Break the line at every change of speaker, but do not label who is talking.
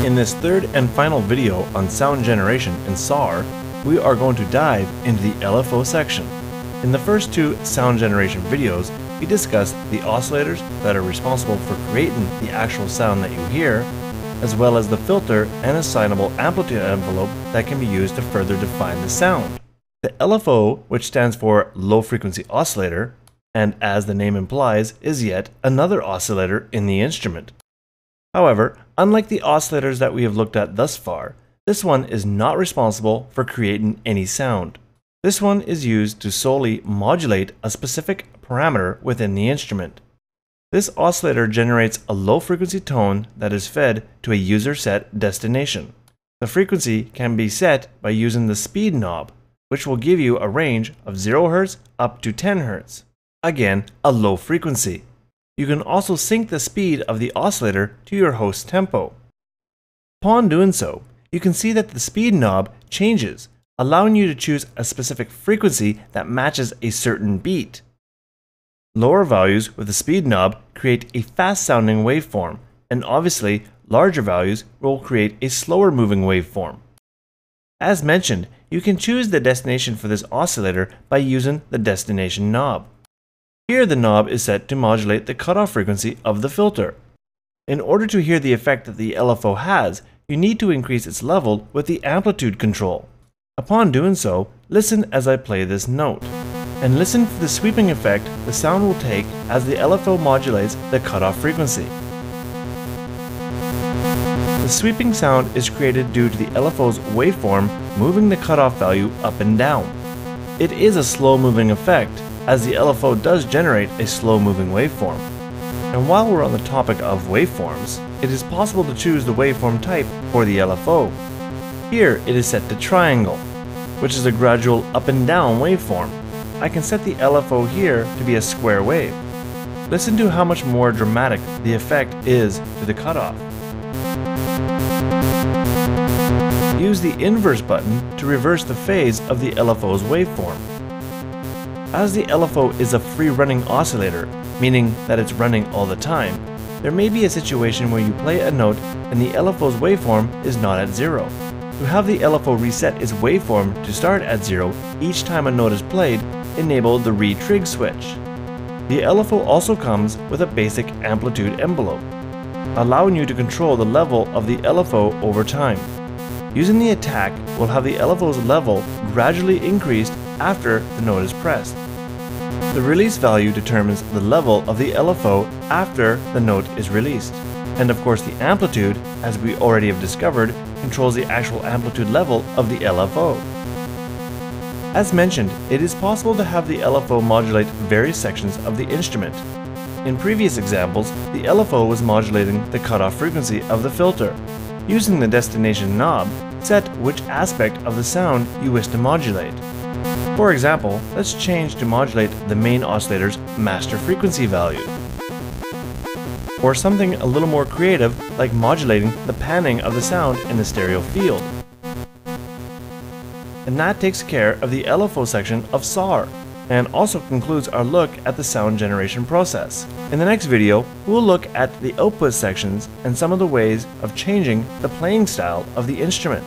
In this third and final video on sound generation in SAR, we are going to dive into the LFO section. In the first two sound generation videos, we discussed the oscillators that are responsible for creating the actual sound that you hear, as well as the filter and assignable amplitude envelope that can be used to further define the sound. The LFO, which stands for low frequency oscillator, and as the name implies, is yet another oscillator in the instrument. However, unlike the oscillators that we have looked at thus far, this one is not responsible for creating any sound. This one is used to solely modulate a specific parameter within the instrument. This oscillator generates a low frequency tone that is fed to a user set destination. The frequency can be set by using the speed knob, which will give you a range of 0 Hz up to 10 Hz. Again, a low frequency. You can also sync the speed of the oscillator to your host tempo. Upon doing so, you can see that the speed knob changes, allowing you to choose a specific frequency that matches a certain beat. Lower values with the speed knob create a fast-sounding waveform, and obviously, larger values will create a slower moving waveform. As mentioned, you can choose the destination for this oscillator by using the destination knob. Here the knob is set to modulate the cutoff frequency of the filter. In order to hear the effect that the LFO has, you need to increase its level with the amplitude control. Upon doing so, listen as I play this note, and listen for the sweeping effect the sound will take as the LFO modulates the cutoff frequency. The sweeping sound is created due to the LFO's waveform moving the cutoff value up and down. It is a slow-moving effect, as the LFO does generate a slow-moving waveform. And while we're on the topic of waveforms, it is possible to choose the waveform type for the LFO. Here it is set to triangle, which is a gradual up and down waveform. I can set the LFO here to be a square wave. Listen to how much more dramatic the effect is to the cutoff. Use the inverse button to reverse the phase of the LFO's waveform. As the LFO is a free-running oscillator, meaning that it's running all the time, there may be a situation where you play a note and the LFO's waveform is not at 0. To have the LFO reset its waveform to start at 0 each time a note is played, enable the re-trig switch. The LFO also comes with a basic amplitude envelope, allowing you to control the level of the LFO over time. Using the attack will have the LFO's level gradually increased after the note is pressed. The release value determines the level of the LFO after the note is released. And of course the amplitude, as we already have discovered, controls the actual amplitude level of the LFO. As mentioned, it is possible to have the LFO modulate various sections of the instrument. In previous examples, the LFO was modulating the cutoff frequency of the filter. Using the destination knob, set which aspect of the sound you wish to modulate. For example, let's change to modulate the main oscillator's master frequency value. Or something a little more creative, like modulating the panning of the sound in the stereo field. And that takes care of the LFO section of SAR, and also concludes our look at the sound generation process. In the next video, we'll look at the output sections and some of the ways of changing the playing style of the instrument.